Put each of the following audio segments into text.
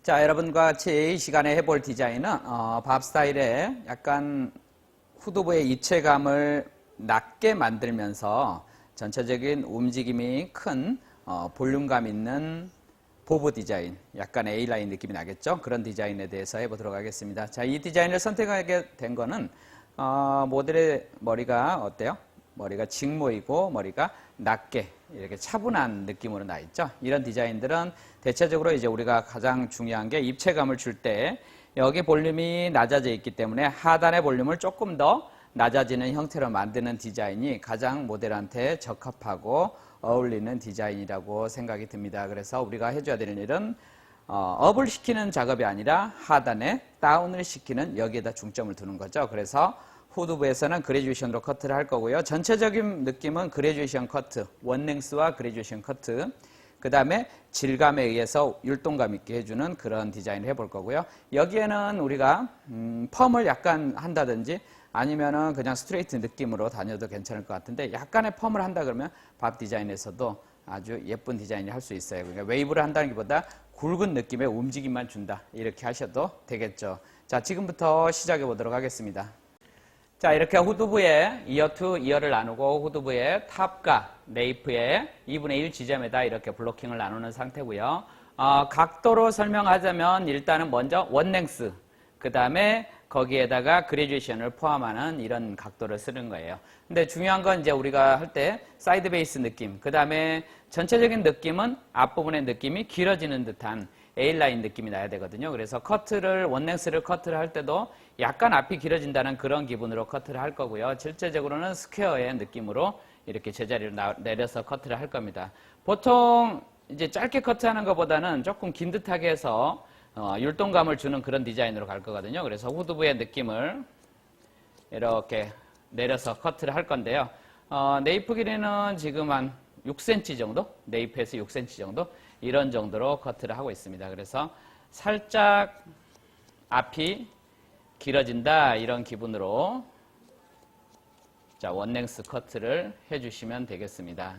자, 여러분과 같이 이 시간에 해볼 디자인은 밥 스타일의 약간 후두부의 입체감을 낮게 만들면서 전체적인 움직임이 큰 볼륨감 있는 보브 디자인, 약간 A라인 느낌이 나겠죠? 그런 디자인에 대해서 해보도록 하겠습니다. 자, 이 디자인을 선택하게 된 거는 모델의 머리가 어때요? 머리가 직모이고 머리가 낮게 이렇게 차분한 느낌으로 나 있죠. 이런 디자인들은 대체적으로 이제 우리가 가장 중요한 게 입체감을 줄 때 여기 볼륨이 낮아져 있기 때문에 하단의 볼륨을 조금 더 낮아지는 형태로 만드는 디자인이 가장 모델한테 적합하고 어울리는 디자인이라고 생각이 듭니다. 그래서 우리가 해줘야 되는 일은 업을 시키는 작업이 아니라 하단에 다운을 시키는 여기에다 중점을 두는 거죠. 그래서 후두부에서는 그래듀에이션으로 커트를 할 거고요. 전체적인 느낌은 그래듀에이션 커트, 원랭스와 그래듀에이션 커트, 그 다음에 질감에 의해서 율동감 있게 해주는 그런 디자인을 해볼 거고요. 여기에는 우리가 펌을 약간 한다든지 아니면은 그냥 스트레이트 느낌으로 다녀도 괜찮을 것 같은데 약간의 펌을 한다 그러면 밥 디자인에서도 아주 예쁜 디자인을 할 수 있어요. 그러니까 웨이브를 한다는 것보다 굵은 느낌의 움직임만 준다. 이렇게 하셔도 되겠죠. 자, 지금부터 시작해 보도록 하겠습니다. 자, 이렇게 후두부에 이어 투 이어를 나누고 후두부에 탑과 네이프의 2분의 1 지점에다 이렇게 블로킹을 나누는 상태고요. 각도로 설명하자면 일단은 먼저 원랭스, 그 다음에 거기에다가 그래듀에이션을 포함하는 이런 각도를 쓰는 거예요. 근데 중요한 건 이제 우리가 할 때 사이드 베이스 느낌, 그 다음에 전체적인 느낌은 앞부분의 느낌이 길어지는 듯한 A라인 느낌이 나야 되거든요. 그래서 원랭스를 커트를 할 때도 약간 앞이 길어진다는 그런 기분으로 커트를 할 거고요. 실제적으로는 스퀘어의 느낌으로 이렇게 제자리로 내려서 커트를 할 겁니다. 보통 이제 짧게 커트하는 것보다는 조금 긴 듯하게 해서 율동감을 주는 그런 디자인으로 갈 거거든요. 그래서 후두부의 느낌을 이렇게 내려서 커트를 할 건데요. 네이프 길이는 지금 한 6cm 정도? 네이프에서 6cm 정도? 이런 정도로 커트를 하고 있습니다. 그래서 살짝 앞이 길어진다 이런 기분으로 자, 원랭스 커트를 해주시면 되겠습니다.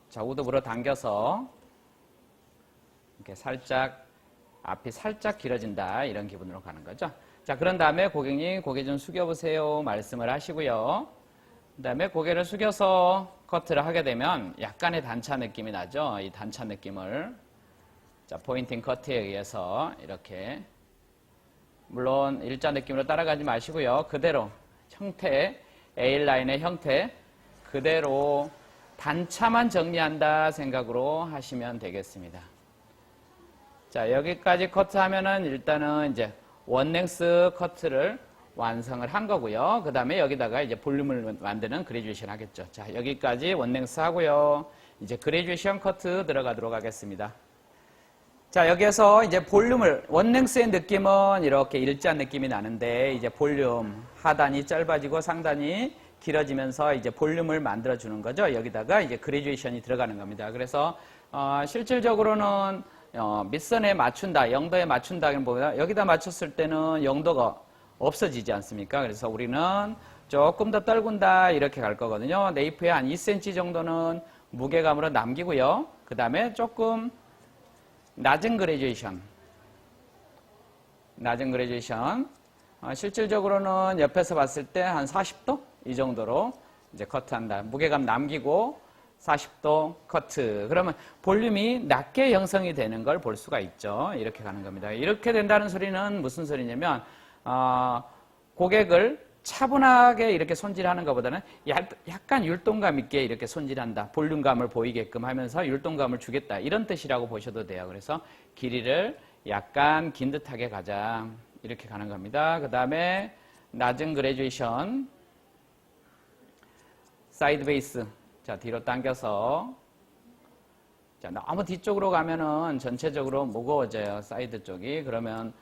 자, 후두부로 당겨서 이렇게 살짝 앞이 살짝 길어진다 이런 기분으로 가는 거죠. 자, 그런 다음에 고객님 고개 좀 숙여보세요 말씀을 하시고요. 그 다음에 고개를 숙여서 커트를 하게 되면 약간의 단차 느낌이 나죠. 이 단차 느낌을 자, 포인팅 커트에 의해서 이렇게 물론 일자 느낌으로 따라가지 마시고요. 그대로 형태, A라인의 형태 그대로 단차만 정리한다 생각으로 하시면 되겠습니다. 자, 여기까지 커트하면은 일단은 이제 원랭스 커트를 완성을 한 거고요. 그 다음에 여기다가 이제 볼륨을 만드는 그래듀에이션 하겠죠. 자, 여기까지 원랭스 하고요. 이제 그래듀에이션 커트 들어가도록 하겠습니다. 자, 여기에서 이제 원랭스의 느낌은 이렇게 일자 느낌이 나는데 이제 볼륨, 하단이 짧아지고 상단이 길어지면서 이제 볼륨을 만들어주는 거죠. 여기다가 이제 그래듀에이션이 들어가는 겁니다. 그래서, 실질적으로는, 밑선에 맞춘다, 0도에 맞춘다기보다 여기다 맞췄을 때는 0도가 없어지지 않습니까? 그래서 우리는 조금 더 떨군다 이렇게 갈 거거든요. 네이프에 한 2cm 정도는 무게감으로 남기고요. 그 다음에 조금 낮은 그래듀에이션 실질적으로는 옆에서 봤을 때 한 40도 이 정도로 이제 커트한다. 무게감 남기고 40도 커트. 그러면 볼륨이 낮게 형성이 되는 걸 볼 수가 있죠. 이렇게 가는 겁니다. 이렇게 된다는 소리는 무슨 소리냐면 고객을 차분하게 이렇게 손질하는 것보다는 약간 율동감 있게 이렇게 손질한다. 볼륨감을 보이게끔 하면서 율동감을 주겠다. 이런 뜻이라고 보셔도 돼요. 그래서 길이를 약간 긴 듯하게 가자. 이렇게 가는 겁니다. 그 다음에 낮은 그래듀에이션, 사이드 베이스. 자, 뒤로 당겨서 자, 너무 뒤쪽으로 가면은 전체적으로 무거워져요. 사이드 쪽이. 그러면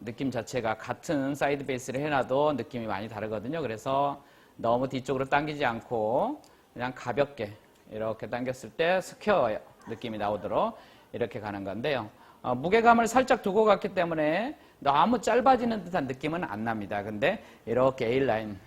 느낌 자체가 같은 사이드 베이스를 해놔도 느낌이 많이 다르거든요. 그래서 너무 뒤쪽으로 당기지 않고 그냥 가볍게 이렇게 당겼을 때 스퀘어 느낌이 나오도록 이렇게 가는 건데요. 무게감을 살짝 두고 갔기 때문에 너무 짧아지는 듯한 느낌은 안 납니다. 근데 이렇게 A라인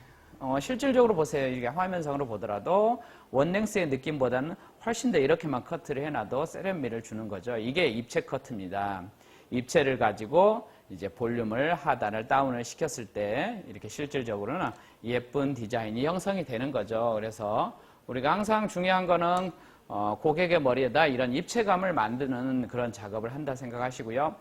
실질적으로 보세요. 이게 화면상으로 보더라도 원랭스의 느낌보다는 훨씬 더 이렇게만 커트를 해놔도 세련미를 주는 거죠. 이게 입체 커트입니다. 입체를 가지고 이제 볼륨을 하단을 다운을 시켰을 때 이렇게 실질적으로는 예쁜 디자인이 형성이 되는 거죠. 그래서 우리가 항상 중요한 거는 고객의 머리에다 이런 입체감을 만드는 그런 작업을 한다 생각하시고요.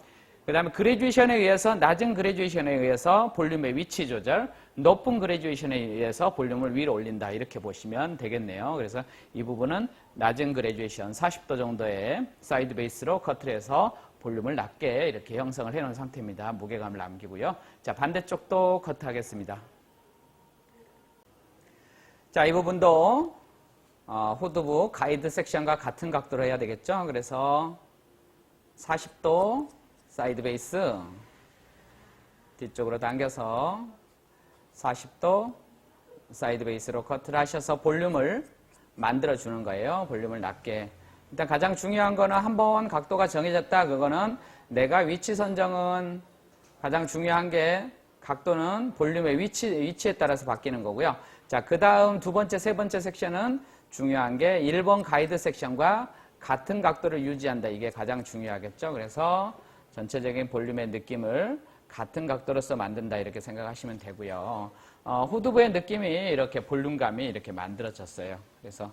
그 다음에 그래듀에이션에 의해서, 낮은 그래듀에이션에 의해서 볼륨의 위치 조절, 높은 그래듀에이션에 의해서 볼륨을 위로 올린다, 이렇게 보시면 되겠네요. 그래서 이 부분은 낮은 그래듀에이션 40도 정도의 사이드 베이스로 커트를 해서 볼륨을 낮게 이렇게 형성을 해놓은 상태입니다. 무게감을 남기고요. 자, 반대쪽도 커트하겠습니다. 자, 이 부분도 후두부 가이드 섹션과 같은 각도로 해야 되겠죠. 그래서 40도 사이드 베이스 뒤쪽으로 당겨서 40도 사이드 베이스로 커트를 하셔서 볼륨을 만들어 주는 거예요. 볼륨을 낮게. 일단 가장 중요한 거는 한번 각도가 정해졌다. 그거는 내가 위치 선정은 가장 중요한 게 각도는 볼륨의 위치에 따라서 바뀌는 거고요. 자, 그 다음 두 번째, 세 번째 섹션은 중요한 게 1번 가이드 섹션과 같은 각도를 유지한다. 이게 가장 중요하겠죠. 그래서 전체적인 볼륨의 느낌을 같은 각도로서 만든다, 이렇게 생각하시면 되고요. 후두부의 느낌이 이렇게 볼륨감이 이렇게 만들어졌어요. 그래서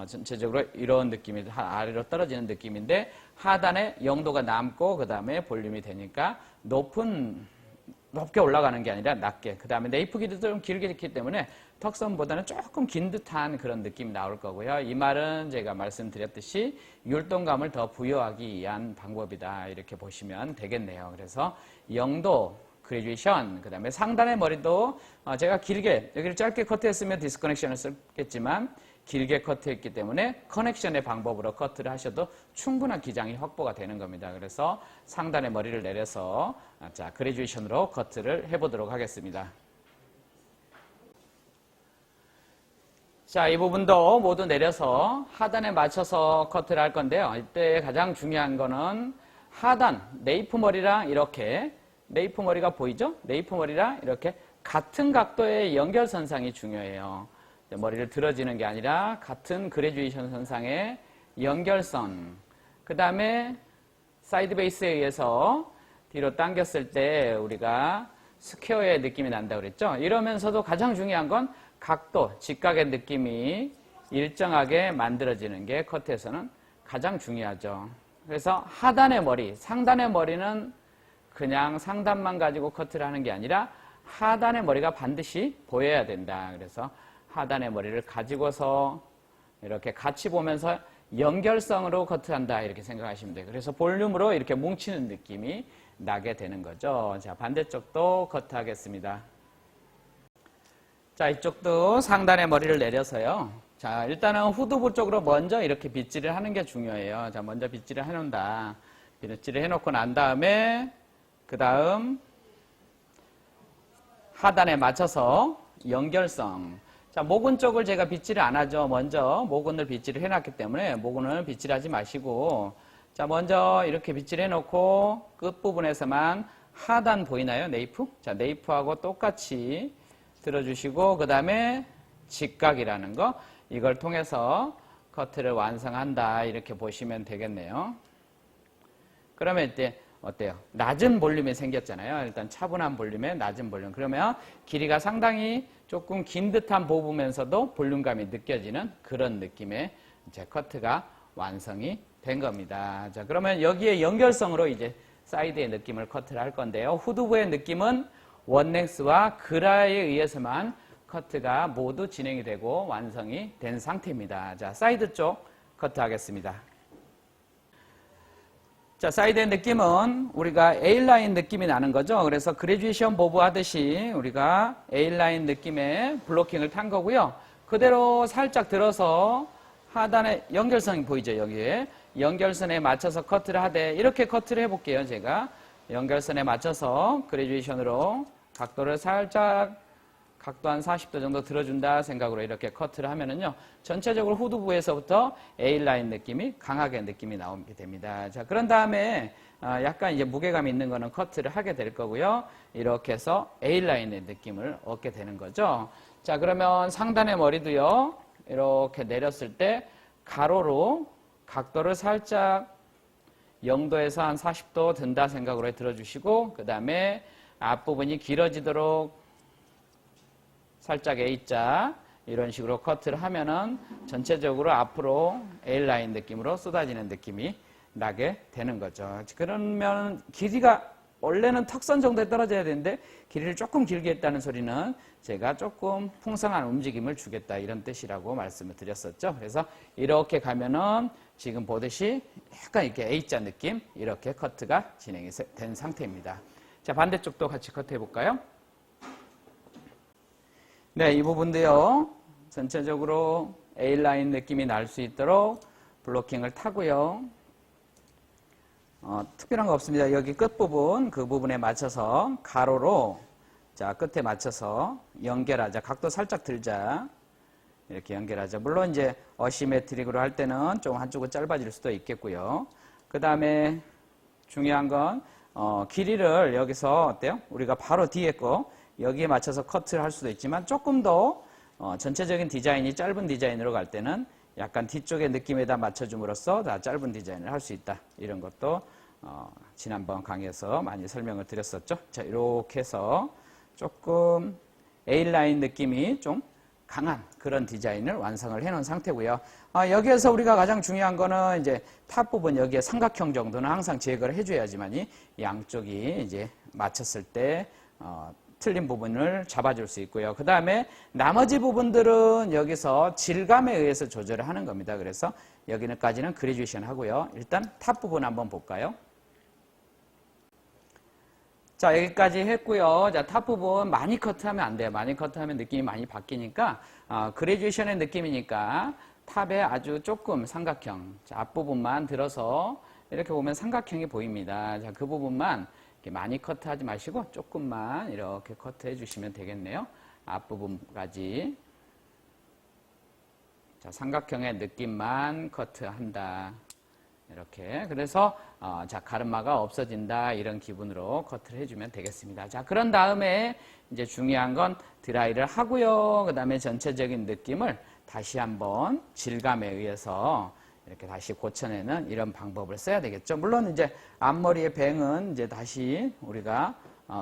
전체적으로 이런 느낌이 아래로 떨어지는 느낌인데 하단에 영도가 남고 그 다음에 볼륨이 되니까 높게 올라가는 게 아니라 낮게. 그 다음에 네이프 길이도 좀 길게 있기 때문에 턱선보다는 조금 긴 듯한 그런 느낌이 나올 거고요. 이 말은 제가 말씀드렸듯이 율동감을 더 부여하기 위한 방법이다, 이렇게 보시면 되겠네요. 그래서 영도, 그래듀에이션, 그 다음에 상단의 머리도 제가 길게, 여기를 짧게 커트했으면 디스커넥션을 썼겠지만 길게 커트했기 때문에 커넥션의 방법으로 커트를 하셔도 충분한 기장이 확보가 되는 겁니다. 그래서 상단의 머리를 내려서 자, 그래듀에이션으로 커트를 해보도록 하겠습니다. 자, 이 부분도 모두 내려서 하단에 맞춰서 커트를 할 건데요. 이때 가장 중요한 거는 하단, 네이프 머리랑 이렇게, 네이프 머리가 보이죠? 네이프 머리랑 이렇게 같은 각도의 연결선상이 중요해요. 머리를 들어지는 게 아니라 같은 그래듀에이션 선상의 연결선. 그 다음에 사이드 베이스에 의해서 뒤로 당겼을 때 우리가 스퀘어의 느낌이 난다고 그랬죠? 이러면서도 가장 중요한 건 각도, 직각의 느낌이 일정하게 만들어지는 게 커트에서는 가장 중요하죠. 그래서 하단의 머리, 상단의 머리는 그냥 상단만 가지고 커트를 하는 게 아니라 하단의 머리가 반드시 보여야 된다. 그래서 하단의 머리를 가지고서 이렇게 같이 보면서 연결성으로 커트한다, 이렇게 생각하시면 돼요. 그래서 볼륨으로 이렇게 뭉치는 느낌이 나게 되는 거죠. 자, 반대쪽도 커트하겠습니다. 자, 이쪽도 상단의 머리를 내려서요. 자, 일단은 후두부 쪽으로 먼저 이렇게 빗질을 하는 게 중요해요. 자, 먼저 빗질을 해놓는다. 빗질을 해놓고 난 다음에 그 다음 하단에 맞춰서 연결성. 자, 모근 쪽을 제가 빗질을 안 하죠. 먼저 모근을 빗질을 해놨기 때문에 모근을 빗질하지 마시고, 자, 먼저 이렇게 빗질해 놓고 끝부분에서만 하단 보이나요? 네이프? 자, 네이프하고 똑같이 들어주시고, 그 다음에 직각이라는 거, 이걸 통해서 커트를 완성한다, 이렇게 보시면 되겠네요. 그러면 이때 어때요? 낮은 볼륨이 생겼잖아요. 일단 차분한 볼륨에 낮은 볼륨. 그러면 길이가 상당히 조금 긴 듯한 보면서도 볼륨감이 느껴지는 그런 느낌의 이제 커트가 완성이 된 겁니다. 자, 그러면 여기에 연결성으로 이제 사이드의 느낌을 커트를 할 건데요. 후두부의 느낌은 원넥스와 그라에 의해서만 커트가 모두 진행이 되고 완성이 된 상태입니다. 자, 사이드 쪽 커트하겠습니다. 자, 사이드의 느낌은 우리가 A라인 느낌이 나는 거죠. 그래서 그래듀에이션 보브 하듯이 우리가 A라인 느낌의 블로킹을 탄 거고요. 그대로 살짝 들어서 하단에 연결선이 보이죠, 여기에. 연결선에 맞춰서 커트를 하되, 이렇게 커트를 해볼게요, 제가. 연결선에 맞춰서 그래듀에이션으로 각도를 살짝, 각도 한 40도 정도 들어준다 생각으로 이렇게 커트를 하면은요, 전체적으로 후두부에서부터 A라인 느낌이 강하게 느낌이 나오게 됩니다. 자, 그런 다음에 약간 이제 무게감 있는 거는 커트를 하게 될 거고요. 이렇게 해서 A라인의 느낌을 얻게 되는 거죠. 자, 그러면 상단의 머리도요, 이렇게 내렸을 때 가로로 각도를 살짝 0도에서 한 40도 든다 생각으로 들어주시고, 그 다음에 앞부분이 길어지도록 살짝 A자 이런 식으로 커트를 하면은 전체적으로 앞으로 A라인 느낌으로 쏟아지는 느낌이 나게 되는 거죠. 그러면 길이가 원래는 턱선 정도에 떨어져야 되는데 길이를 조금 길게 했다는 소리는 제가 조금 풍성한 움직임을 주겠다 이런 뜻이라고 말씀을 드렸었죠. 그래서 이렇게 가면은 지금 보듯이 약간 이렇게 A자 느낌 이렇게 커트가 진행이 된 상태입니다. 자, 반대쪽도 같이 커트 해볼까요? 네, 이 부분도요. 전체적으로 A라인 느낌이 날 수 있도록 블로킹을 타고요. 특별한 거 없습니다. 여기 끝부분, 그 부분에 맞춰서 가로로 자, 끝에 맞춰서 연결하자. 각도 살짝 들자. 이렇게 연결하자. 물론 이제 어시메트릭으로 할 때는 좀 한쪽은 짧아질 수도 있겠고요. 그 다음에 중요한 건 길이를 여기서 어때요? 우리가 바로 뒤에 거 여기에 맞춰서 커트를 할 수도 있지만 조금 더 전체적인 디자인이 짧은 디자인으로 갈 때는 약간 뒤쪽의 느낌에다 맞춰줌으로써 다 짧은 디자인을 할 수 있다. 이런 것도 지난번 강의에서 많이 설명을 드렸었죠. 자, 이렇게 해서 조금 A라인 느낌이 좀 강한 그런 디자인을 완성을 해놓은 상태고요. 여기에서 우리가 가장 중요한 거는 이제 탑 부분 여기에 삼각형 정도는 항상 제거를 해줘야지만이 양쪽이 이제 맞췄을 때 틀린 부분을 잡아줄 수 있고요. 그 다음에 나머지 부분들은 여기서 질감에 의해서 조절을 하는 겁니다. 그래서 여기는까지는 그래듀에이션 하고요. 일단 탑 부분 한번 볼까요? 자, 여기까지 했고요. 자, 탑 부분 많이 커트하면 안 돼요. 많이 커트하면 느낌이 많이 바뀌니까 그래듀에이션의 느낌이니까 탑에 아주 조금 삼각형, 자, 앞부분만 들어서 이렇게 보면 삼각형이 보입니다. 자, 그 부분만 이렇게 많이 커트하지 마시고 조금만 이렇게 커트해 주시면 되겠네요. 앞부분까지. 자, 삼각형의 느낌만 커트한다. 이렇게. 그래서 자, 가르마가 없어진다. 이런 기분으로 커트를 해주면 되겠습니다. 자, 그런 다음에 이제 중요한 건 드라이를 하고요. 그 다음에 전체적인 느낌을 다시 한번 질감에 의해서 이렇게 다시 고쳐내는 이런 방법을 써야 되겠죠. 물론 이제 앞머리의 뱅은 이제 다시 우리가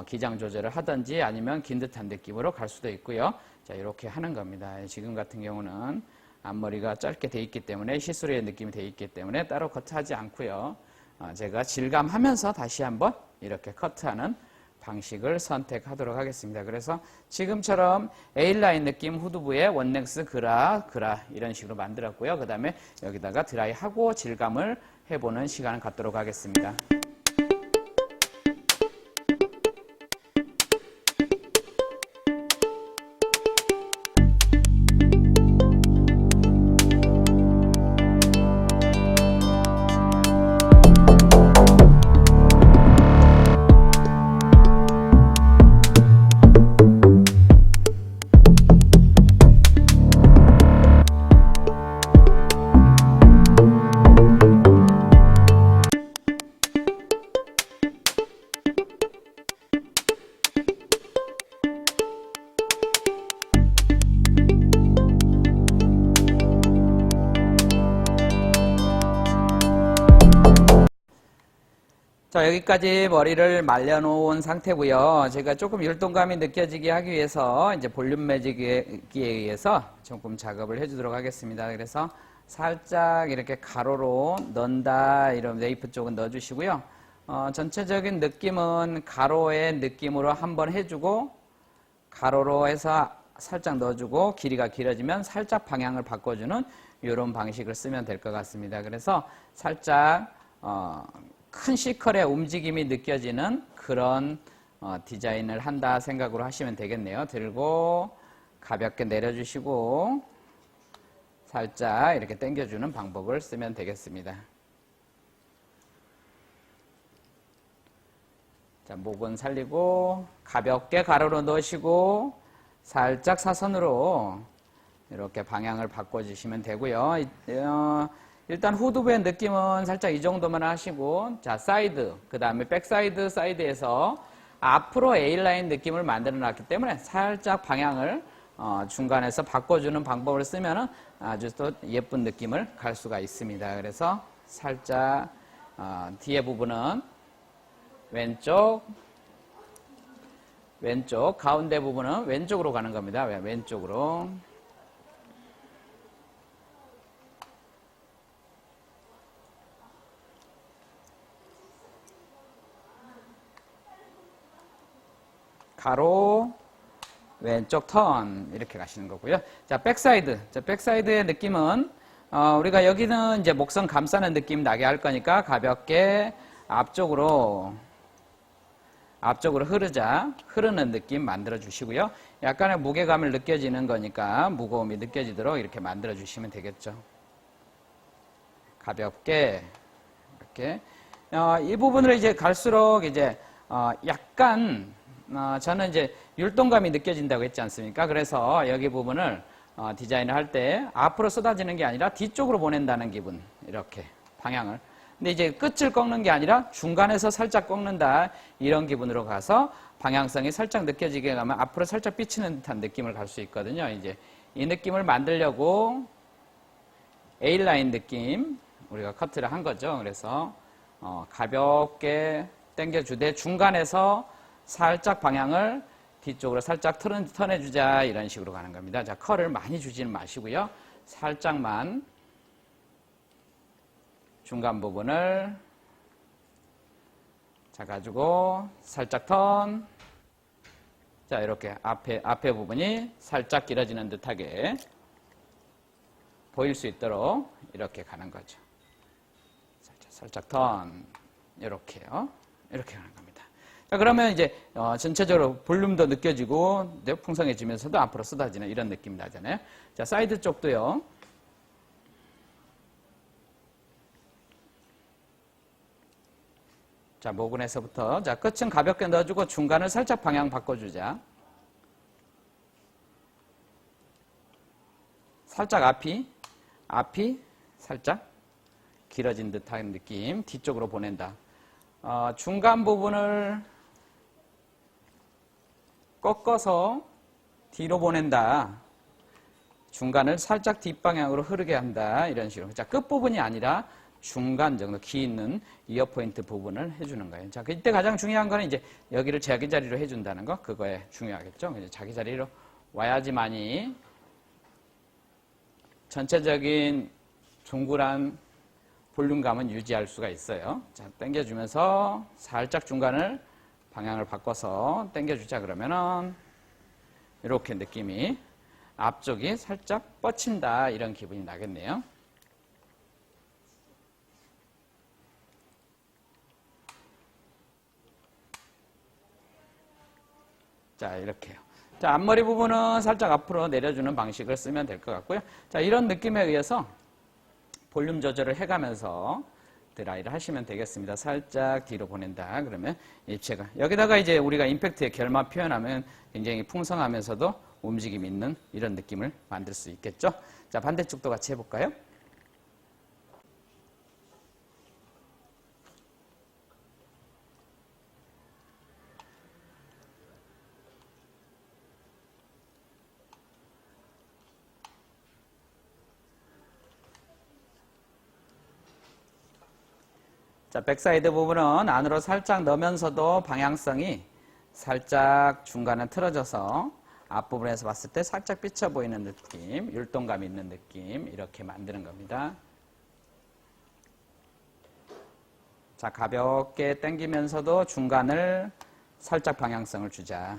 기장 조절을 하든지 아니면 긴 듯한 느낌으로 갈 수도 있고요. 자, 이렇게 하는 겁니다. 지금 같은 경우는 앞머리가 짧게 돼 있기 때문에 시스루의 느낌이 돼 있기 때문에 따로 커트하지 않고요. 제가 질감하면서 다시 한번 이렇게 커트하는 방식을 선택하도록 하겠습니다. 그래서 지금처럼 A라인 느낌 후두부에 원넥스 그라 이런 식으로 만들었고요. 그 다음에 여기다가 드라이하고 질감을 해보는 시간을 갖도록 하겠습니다. 자, 여기까지 머리를 말려놓은 상태고요. 제가 조금 율동감이 느껴지게 하기 위해서 이제 볼륨 매직기에 의해서 조금 작업을 해주도록 하겠습니다. 그래서 살짝 이렇게 가로로 넣는다. 이런 웨이프 쪽은 넣어주시고요. 전체적인 느낌은 가로의 느낌으로 한번 해주고 가로로 해서 살짝 넣어주고 길이가 길어지면 살짝 방향을 바꿔주는 이런 방식을 쓰면 될 것 같습니다. 그래서 살짝 큰 시컬의 움직임이 느껴지는 그런 디자인을 한다 생각으로 하시면 되겠네요. 들고 가볍게 내려주시고 살짝 이렇게 당겨주는 방법을 쓰면 되겠습니다. 자, 목은 살리고 가볍게 가로로 넣으시고 살짝 사선으로 이렇게 방향을 바꿔주시면 되고요. 일단 후두부의 느낌은 살짝 이 정도만 하시고, 자, 사이드, 그 다음에 사이드에서 앞으로 A라인 느낌을 만들어 놨기 때문에 살짝 방향을 중간에서 바꿔주는 방법을 쓰면 아주 또 예쁜 느낌을 갈 수가 있습니다. 그래서 살짝 뒤에 부분은 왼쪽, 가운데 부분은 왼쪽으로 가는 겁니다. 왼쪽으로. 가로, 왼쪽 턴 이렇게 가시는 거고요. 자, 백사이드. 자, 백사이드의 느낌은 우리가 여기는 이제 목선 감싸는 느낌 나게 할 거니까 가볍게 앞쪽으로 흐르는 느낌 만들어 주시고요. 약간의 무게감을 느껴지는 거니까 무거움이 느껴지도록 이렇게 만들어 주시면 되겠죠. 가볍게 이렇게 이 부분을 이제 갈수록 이제 약간 저는 이제 율동감이 느껴진다고 했지 않습니까? 그래서 여기 부분을 디자인을 할 때 앞으로 쏟아지는 게 아니라 뒤쪽으로 보낸다는 기분, 이렇게 방향을. 근데 이제 끝을 꺾는 게 아니라 중간에서 살짝 꺾는다, 이런 기분으로 가서 방향성이 살짝 느껴지게 가면 앞으로 살짝 삐치는 듯한 느낌을 갈 수 있거든요. 이제 이 느낌을 만들려고 A라인 느낌 우리가 커트를 한 거죠. 그래서 가볍게 당겨주되 중간에서 살짝 방향을 뒤쪽으로 살짝 턴해주자, 이런 식으로 가는 겁니다. 자, 컬을 많이 주지는 마시고요. 살짝만 중간 부분을 자 가지고 살짝 턴. 자, 이렇게 앞에 부분이 살짝 길어지는 듯하게 보일 수 있도록 이렇게 가는 거죠. 살짝 턴. 이렇게요. 이렇게 가는 겁니다. 자, 그러면 이제 전체적으로 볼륨도 느껴지고 풍성해지면서도 앞으로 쏟아지는 이런 느낌이 나잖아요. 자, 사이드 쪽도요. 자, 모근에서부터 자, 끝은 가볍게 넣어주고 중간을 살짝 방향 바꿔주자. 살짝 앞이 살짝 길어진 듯한 느낌, 뒤쪽으로 보낸다. 중간 부분을 꺾어서 뒤로 보낸다. 중간을 살짝 뒷방향으로 흐르게 한다. 이런 식으로. 자, 끝부분이 아니라 중간 정도 기 있는 이어 포인트 부분을 해주는 거예요. 자, 이때 가장 중요한 거는 이제 여기를 자기 자리로 해준다는 거, 그거에 중요하겠죠. 이제 자기 자리로 와야지만이 전체적인 둥그란 볼륨감은 유지할 수가 있어요. 자, 당겨주면서 살짝 중간을 방향을 바꿔서 당겨주자 그러면은 이렇게 느낌이 앞쪽이 살짝 뻗친다, 이런 기분이 나겠네요. 자, 이렇게요. 자, 앞머리 부분은 살짝 앞으로 내려주는 방식을 쓰면 될 것 같고요. 자, 이런 느낌에 의해서 볼륨 조절을 해가면서 드라이를 하시면 되겠습니다. 살짝 뒤로 보낸다. 그러면 입체가. 여기다가 이제 우리가 임팩트의 결마 표현하면 굉장히 풍성하면서도 움직임 있는 이런 느낌을 만들 수 있겠죠. 자, 반대쪽도 같이 해볼까요? 자, 백사이드 부분은 안으로 살짝 넣으면서도 방향성이 살짝 중간에 틀어져서 앞부분에서 봤을 때 살짝 삐쳐 보이는 느낌, 율동감 있는 느낌, 이렇게 만드는 겁니다. 자, 가볍게 당기면서도 중간을 살짝 방향성을 주자.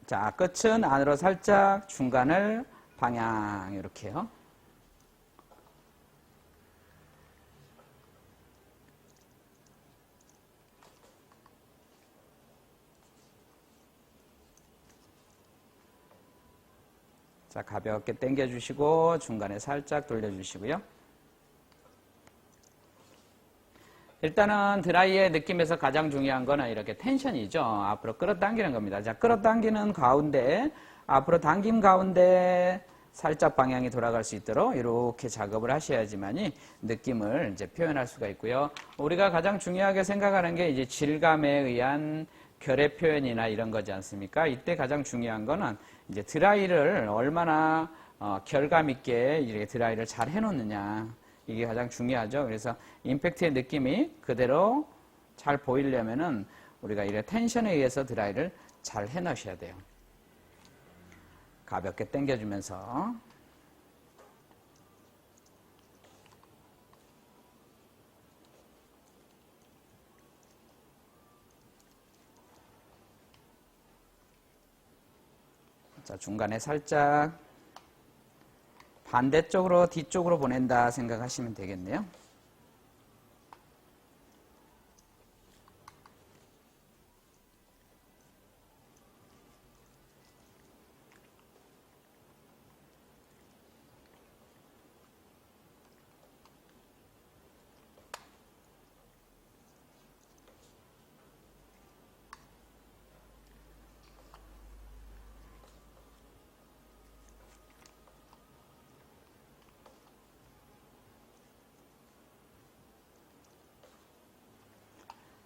자, 끝은 안으로 살짝 중간을 방향 이렇게요. 자, 가볍게 당겨주시고 중간에 살짝 돌려주시고요. 일단은 드라이의 느낌에서 가장 중요한 거는 이렇게 텐션이죠. 앞으로 끌어당기는 겁니다. 자, 끌어당기는 가운데 앞으로 당김 가운데 살짝 방향이 돌아갈 수 있도록 이렇게 작업을 하셔야지만이 느낌을 이제 표현할 수가 있고요. 우리가 가장 중요하게 생각하는 게 이제 질감에 의한 결의 표현이나 이런 거지 않습니까? 이때 가장 중요한 거는 이제 드라이를 얼마나 결감 있게 이렇게 드라이를 잘 해놓느냐. 이게 가장 중요하죠. 그래서 임팩트의 느낌이 그대로 잘 보이려면은 우리가 이런 텐션에 의해서 드라이를 잘 해놓으셔야 돼요. 가볍게 당겨주면서. 자, 중간에 살짝 반대쪽으로 뒤쪽으로 보낸다 생각하시면 되겠네요.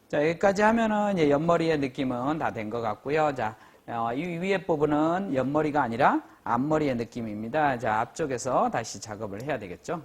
자, 여기까지 하면은 이제 옆머리의 느낌은 다 된 것 같고요. 자, 이 위에 부분은 옆머리가 아니라 앞머리의 느낌입니다. 자, 앞쪽에서 다시 작업을 해야 되겠죠.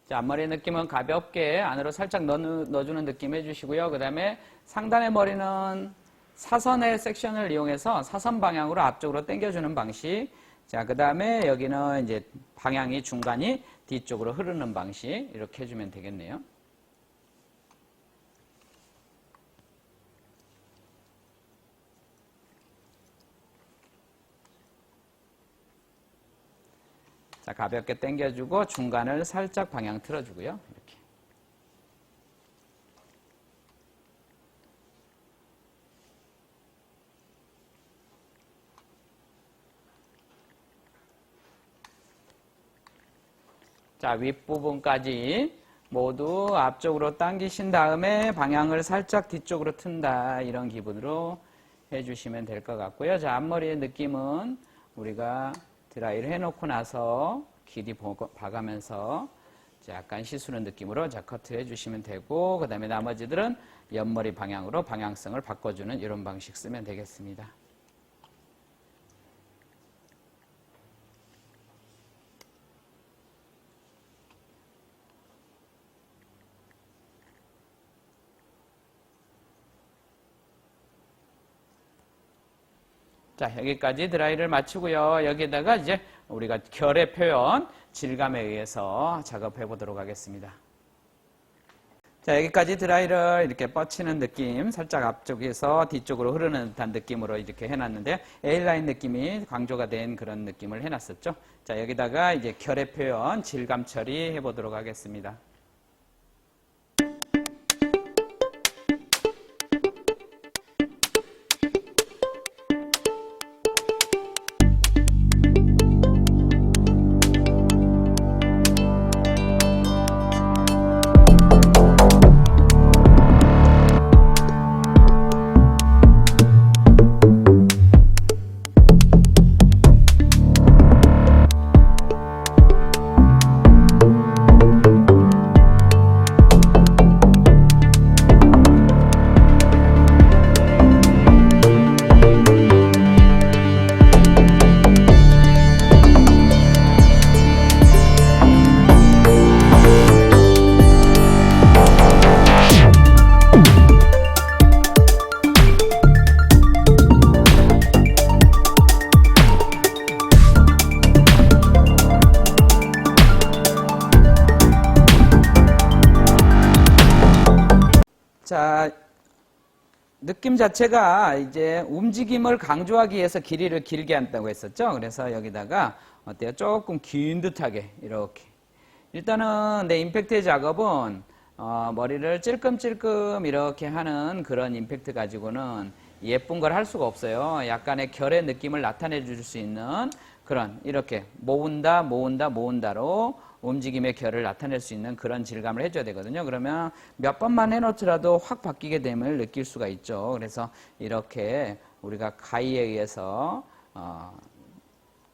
자, 앞머리 느낌은 가볍게 안으로 살짝 넣어주는 느낌 해주시고요. 그 다음에 상단의 머리는 사선의 섹션을 이용해서 사선 방향으로 앞쪽으로 당겨주는 방식. 자, 그 다음에 여기는 이제 방향이 중간이 뒤쪽으로 흐르는 방식. 이렇게 해주면 되겠네요. 자, 가볍게 당겨주고 중간을 살짝 방향 틀어주고요. 이렇게. 자, 윗부분까지 모두 앞쪽으로 당기신 다음에 방향을 살짝 뒤쪽으로 튼다. 이런 기분으로 해주시면 될 것 같고요. 자, 앞머리의 느낌은 우리가 드라이를 해놓고 나서 길이 봐가면서 약간 시스루 느낌으로 자, 커트를 해주시면 되고, 그 다음에 나머지들은 옆머리 방향으로 방향성을 바꿔주는 이런 방식 쓰면 되겠습니다. 자, 여기까지 드라이를 마치고요. 여기에다가 이제 우리가 결의 표현, 질감에 의해서 작업해 보도록 하겠습니다. 자, 여기까지 드라이를 이렇게 뻗치는 느낌, 살짝 앞쪽에서 뒤쪽으로 흐르는 듯한 느낌으로 이렇게 해놨는데요. A라인 느낌이 강조가 된 그런 느낌을 해놨었죠. 자, 여기다가 이제 결의 표현, 질감 처리 해보도록 하겠습니다. 자, 느낌 자체가 이제 움직임을 강조하기 위해서 길이를 길게 한다고 했었죠. 그래서 여기다가 어때요? 조금 긴 듯하게 이렇게. 일단은 내 임팩트의 작업은 머리를 찔끔찔끔 이렇게 하는 그런 임팩트 가지고는 예쁜 걸 할 수가 없어요. 약간의 결의 느낌을 나타내 줄 수 있는 그런 이렇게 모은다 모은다 모은다로 움직임의 결을 나타낼 수 있는 그런 질감을 해줘야 되거든요. 그러면 몇 번만 해놓더라도 확 바뀌게 됨을 느낄 수가 있죠. 그래서 이렇게 우리가 가위에 의해서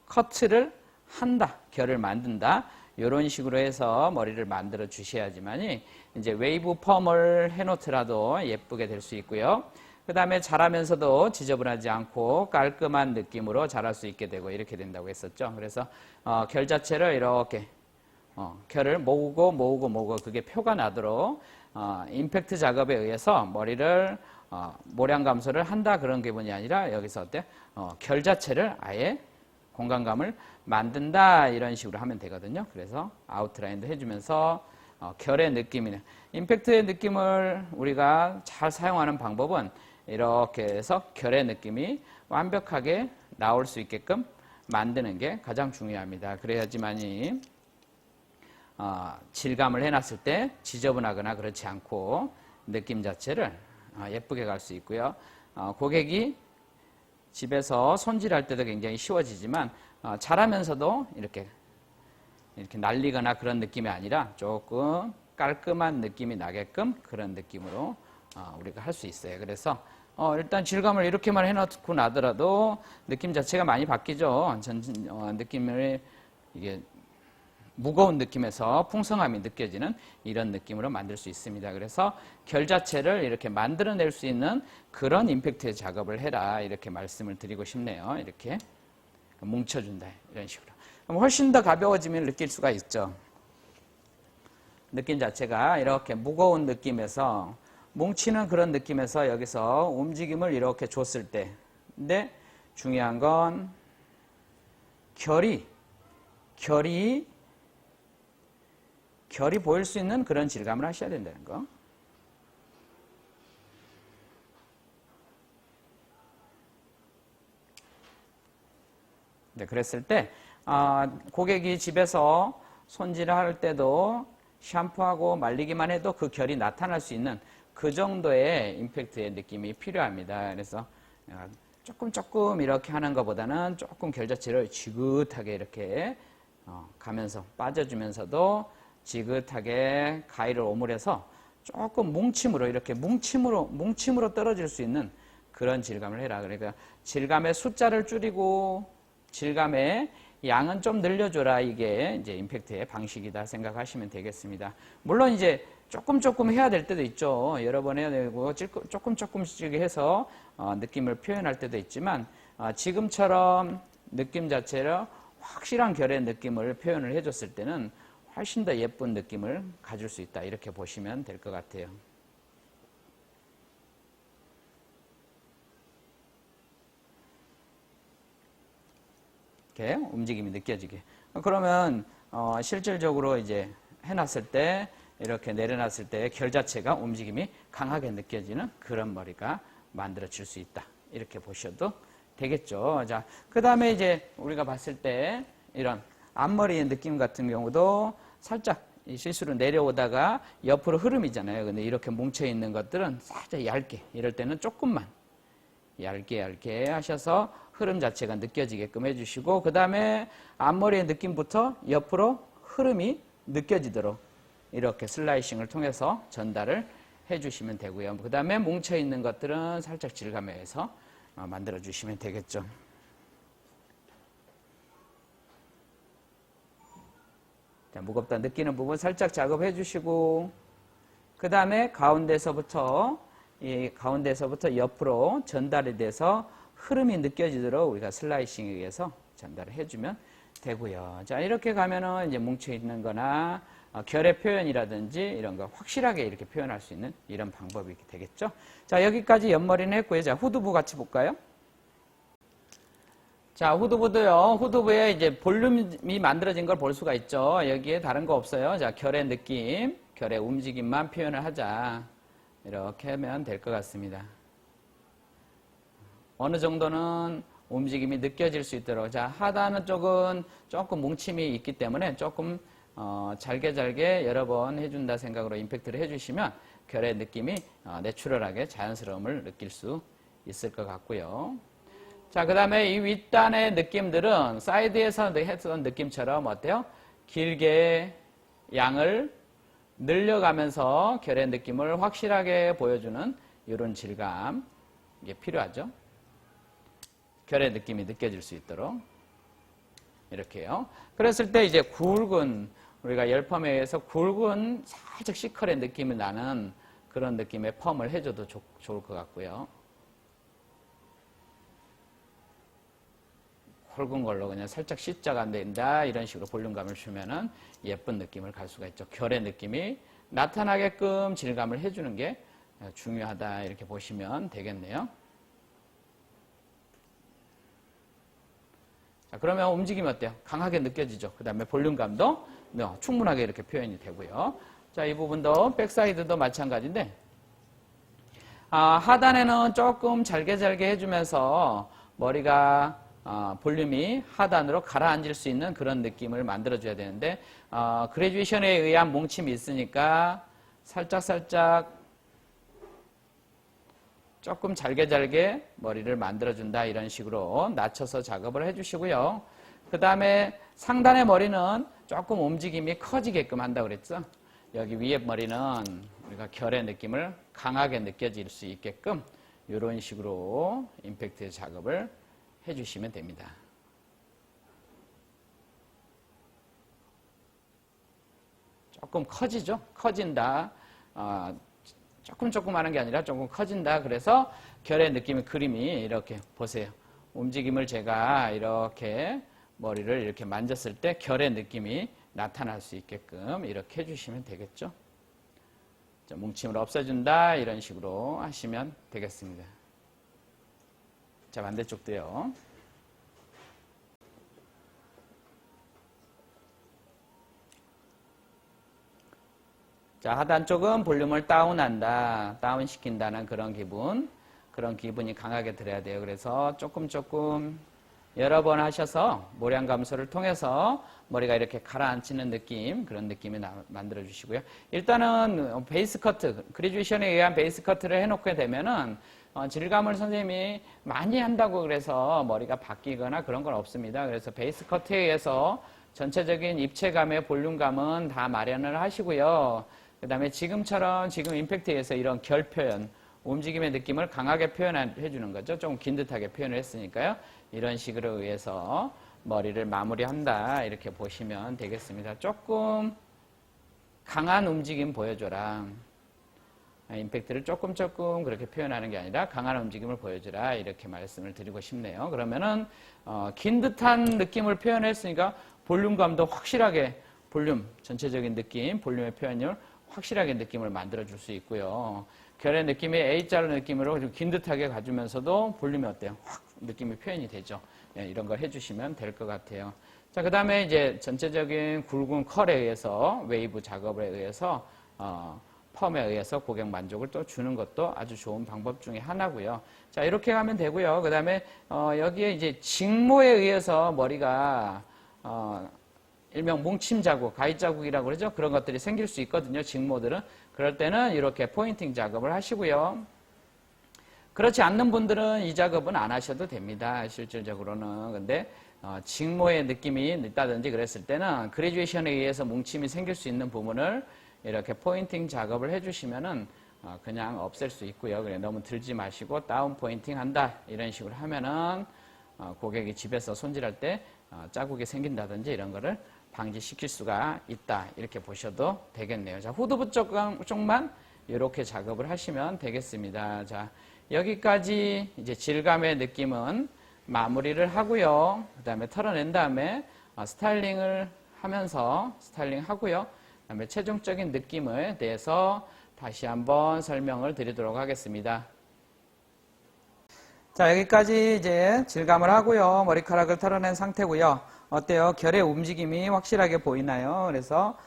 커트를 한다, 결을 만든다. 이런 식으로 해서 머리를 만들어 주셔야지만이 이제 웨이브 펌을 해놓더라도 예쁘게 될 수 있고요. 그 다음에 자라면서도 지저분하지 않고 깔끔한 느낌으로 자랄 수 있게 되고 이렇게 된다고 했었죠. 그래서 결 자체를 이렇게 결을 모으고 그게 표가 나도록 임팩트 작업에 의해서 머리를 모량 감소를 한다 그런 기분이 아니라 여기서 어때? 결 자체를 아예 공간감을 만든다 이런 식으로 하면 되거든요. 그래서 아웃라인도 해주면서 결의 느낌이네. 임팩트의 느낌을 우리가 잘 사용하는 방법은 이렇게 해서 결의 느낌이 완벽하게 나올 수 있게끔 만드는 게 가장 중요합니다. 그래야지만이 질감을 해놨을 때 지저분하거나 그렇지 않고 느낌 자체를 예쁘게 갈 수 있고요. 고객이 집에서 손질할 때도 굉장히 쉬워지지만 자라면서도 이렇게 날리거나 그런 느낌이 아니라 조금 깔끔한 느낌이 나게끔 그런 느낌으로 우리가 할 수 있어요. 그래서 일단 질감을 이렇게만 해놓고 나더라도 느낌 자체가 많이 바뀌죠. 느낌을 이게 무거운 느낌에서 풍성함이 느껴지는 이런 느낌으로 만들 수 있습니다. 그래서 결 자체를 이렇게 만들어낼 수 있는 그런 임팩트의 작업을 해라 이렇게 말씀을 드리고 싶네요. 이렇게 뭉쳐준다 이런 식으로. 그럼 훨씬 더 가벼워짐을 느낄 수가 있죠. 느낌 자체가 이렇게 무거운 느낌에서 뭉치는 그런 느낌에서 여기서 움직임을 이렇게 줬을 때 근데 중요한 건 결이 보일 수 있는 그런 질감을 하셔야 된다는 거. 네, 그랬을 때 고객이 집에서 손질을 할 때도 샴푸하고 말리기만 해도 그 결이 나타날 수 있는 그 정도의 임팩트의 느낌이 필요합니다. 그래서 조금 이렇게 하는 것보다는 조금 결 자체를 지긋하게 이렇게 가면서 빠져주면서도 지긋하게 가위를 오므려서 조금 뭉침으로 이렇게 뭉침으로 떨어질 수 있는 그런 질감을 해라. 그러니까 질감의 숫자를 줄이고 질감의 양은 좀 늘려줘라. 이게 이제 임팩트의 방식이다 생각하시면 되겠습니다. 물론 이제 조금 해야 될 때도 있죠. 여러 번 해야 되고 조금씩 해서 느낌을 표현할 때도 있지만 지금처럼 느낌 자체를 확실한 결의 느낌을 표현을 해줬을 때는 훨씬 더 예쁜 느낌을 가질 수 있다. 이렇게 보시면 될 것 같아요. 이렇게 움직임이 느껴지게. 그러면 실질적으로 이제 해놨을 때 이렇게 내려놨을 때 결 자체가 움직임이 강하게 느껴지는 그런 머리가 만들어질 수 있다. 이렇게 보셔도 되겠죠. 자, 그 다음에 이제 우리가 봤을 때 이런 앞머리의 느낌 같은 경우도 살짝 실수로 내려오다가 옆으로 흐름이잖아요. 근데 이렇게 뭉쳐있는 것들은 살짝 얇게, 이럴 때는 조금만 얇게 하셔서 흐름 자체가 느껴지게끔 해주시고, 그 다음에 앞머리의 느낌부터 옆으로 흐름이 느껴지도록 이렇게 슬라이싱을 통해서 전달을 해주시면 되고요. 그 다음에 뭉쳐있는 것들은 살짝 질감해서 만들어주시면 되겠죠. 자, 무겁다 느끼는 부분 살짝 작업해 주시고, 그 다음에 가운데서부터 옆으로 전달이 돼서 흐름이 느껴지도록 우리가 슬라이싱에 의해서 전달을 해주면 되고요. 자, 이렇게 가면은 이제 뭉쳐있는 거나 결의 표현이라든지 이런 거 확실하게 이렇게 표현할 수 있는 이런 방법이 되겠죠. 자, 여기까지 옆머리는 했고요. 자, 후두부 같이 볼까요? 자, 후두부도요. 후두부에 이제 볼륨이 만들어진 걸 볼 수가 있죠. 여기에 다른 거 없어요. 자, 결의 느낌, 결의 움직임만 표현을 하자. 이렇게 하면 될 것 같습니다. 어느 정도는 움직임이 느껴질 수 있도록. 자, 하단은 쪽은 조금 뭉침이 있기 때문에 조금 잘게 잘게 여러 번 해준다 생각으로 임팩트를 해주시면 결의 느낌이 내추럴하게 자연스러움을 느낄 수 있을 것 같고요. 자, 그 다음에 이 윗단의 느낌들은 사이드에서 했던 느낌처럼 어때요? 길게 양을 늘려가면서 결의 느낌을 확실하게 보여주는 이런 질감, 이게 필요하죠. 결의 느낌이 느껴질 수 있도록 이렇게요. 그랬을 때 이제 굵은, 우리가 열펌에 의해서 굵은 살짝 시컬의 느낌이 나는 그런 느낌의 펌을 해줘도 좋을 것 같고요. 굵은 걸로 그냥 살짝 C자가 안 된다 이런 식으로 볼륨감을 주면은 예쁜 느낌을 갈 수가 있죠. 결의 느낌이 나타나게끔 질감을 해주는 게 중요하다 이렇게 보시면 되겠네요. 자, 그러면 움직임이 어때요? 강하게 느껴지죠. 그 다음에 볼륨감도 충분하게 이렇게 표현이 되고요. 자, 이 부분도 백사이드도 마찬가지인데 하단에는 조금 잘게 해주면서 머리가 볼륨이 하단으로 가라앉을 수 있는 그런 느낌을 만들어줘야 되는데 그래듀에이션에 의한 뭉침이 있으니까 살짝 조금 잘게 머리를 만들어준다 이런 식으로 낮춰서 작업을 해주시고요. 그 다음에 상단의 머리는 조금 움직임이 커지게끔 한다고 그랬죠. 여기 위에 머리는 우리가 결의 느낌을 강하게 느껴질 수 있게끔 이런 식으로 임팩트 작업을 해주시면 됩니다. 조금 커지죠? 커진다. 조금 하는 게 아니라 조금 커진다. 그래서 결의 느낌의 그림이 이렇게 보세요. 움직임을 제가 이렇게 머리를 이렇게 만졌을 때 결의 느낌이 나타날 수 있게끔 이렇게 해주시면 되겠죠. 자, 뭉침을 없애준다. 이런 식으로 하시면 되겠습니다. 자, 반대쪽도요. 자, 하단 쪽은 볼륨을 다운시킨다는 그런 기분이 강하게 들어야 돼요. 그래서 조금 여러 번 하셔서 모량 감소를 통해서 머리가 이렇게 가라앉히는 느낌, 그런 느낌을 만들어 주시고요. 일단은 베이스 커트, 그래듀에이션에 의한 베이스 커트를 해놓게 되면은 질감을 선생님이 많이 한다고 그래서 머리가 바뀌거나 그런 건 없습니다. 그래서 베이스 커트에 의해서 전체적인 입체감의 볼륨감은 다 마련을 하시고요. 그 다음에 지금 임팩트에 의해서 이런 결 표현, 움직임의 느낌을 강하게 표현해 주는 거죠. 조금 긴 듯하게 표현을 했으니까요. 이런 식으로 의해서 머리를 마무리한다. 이렇게 보시면 되겠습니다. 조금 강한 움직임 보여줘라. 임팩트를 조금 그렇게 표현하는 게 아니라 강한 움직임을 보여주라. 이렇게 말씀을 드리고 싶네요. 그러면은 긴 듯한 느낌을 표현했으니까 볼륨감도 확실하게 전체적인 느낌, 볼륨의 표현을 확실하게 느낌을 만들어줄 수 있고요. 결의 느낌이 A자로 느낌으로 좀 긴 듯하게 가주면서도 볼륨이 어때요? 확 느낌이 표현이 되죠. 예, 이런 걸 해주시면 될 것 같아요. 자, 그 다음에 이제 전체적인 굵은 컬에 의해서 웨이브 작업에 의해서 펌에 의해서 고객 만족을 또 주는 것도 아주 좋은 방법 중에 하나고요. 자, 이렇게 가면 되고요. 그 다음에 여기에 이제 직모에 의해서 머리가 일명 뭉침 자국, 가위 자국이라고 그러죠. 그런 것들이 생길 수 있거든요. 직모들은. 그럴 때는 이렇게 포인팅 작업을 하시고요. 그렇지 않는 분들은 이 작업은 안 하셔도 됩니다. 실질적으로는. 근데 직모의 느낌이 있다든지 그랬을 때는 그래듀에이션에 의해서 뭉침이 생길 수 있는 부분을 이렇게 포인팅 작업을 해주시면은 그냥 없앨 수 있고요. 그래 너무 들지 마시고 다운 포인팅 한다 이런 식으로 하면은 고객이 집에서 손질할 때 자국이 생긴다든지 이런 거를 방지시킬 수가 있다 이렇게 보셔도 되겠네요. 자, 후두부 쪽만 이렇게 작업을 하시면 되겠습니다. 자, 여기까지 이제 질감의 느낌은 마무리를 하고요. 그 다음에 털어낸 다음에 스타일링을 하면서 스타일링 하고요. 그 다음에 최종적인 느낌에 대해서 다시 한번 설명을 드리도록 하겠습니다. 자, 여기까지 이제 질감을 하고요. 머리카락을 털어낸 상태고요. 어때요? 결의 움직임이 확실하게 보이나요? 그래서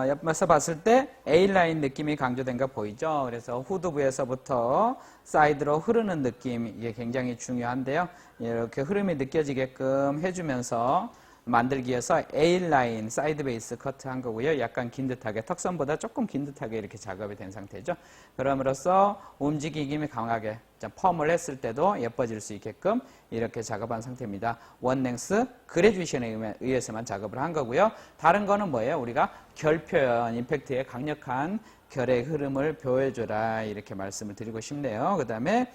옆에서 봤을 때 A라인 느낌이 강조된 거 보이죠? 그래서 후두부에서부터 사이드로 흐르는 느낌, 이게 굉장히 중요한데요. 이렇게 흐름이 느껴지게끔 해주면서 만들기 위해서 A라인 사이드 베이스 커트 한 거고요. 약간 긴 듯하게 턱선보다 조금 긴 듯하게 이렇게 작업이 된 상태죠. 그럼으로써 움직임이 강하게 펌을 했을 때도 예뻐질 수 있게끔 이렇게 작업한 상태입니다. 원랭스 그레듀에이션에 의해서만 작업을 한 거고요. 다른 거는 뭐예요? 우리가 결 표현, 임팩트의 강력한 결의 흐름을 보여줘라 이렇게 말씀을 드리고 싶네요. 그 다음에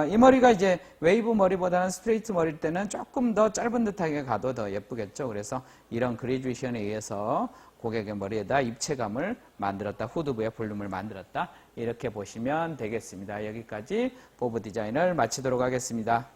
이 머리가 이제 웨이브 머리보다는 스트레이트 머리일 때는 조금 더 짧은 듯하게 가도 더 예쁘겠죠. 그래서 이런 그레듀에이션에 의해서 고객의 머리에다 입체감을 만들었다. 후드부의 볼륨을 만들었다. 이렇게 보시면 되겠습니다. 여기까지 보브 디자인을 마치도록 하겠습니다.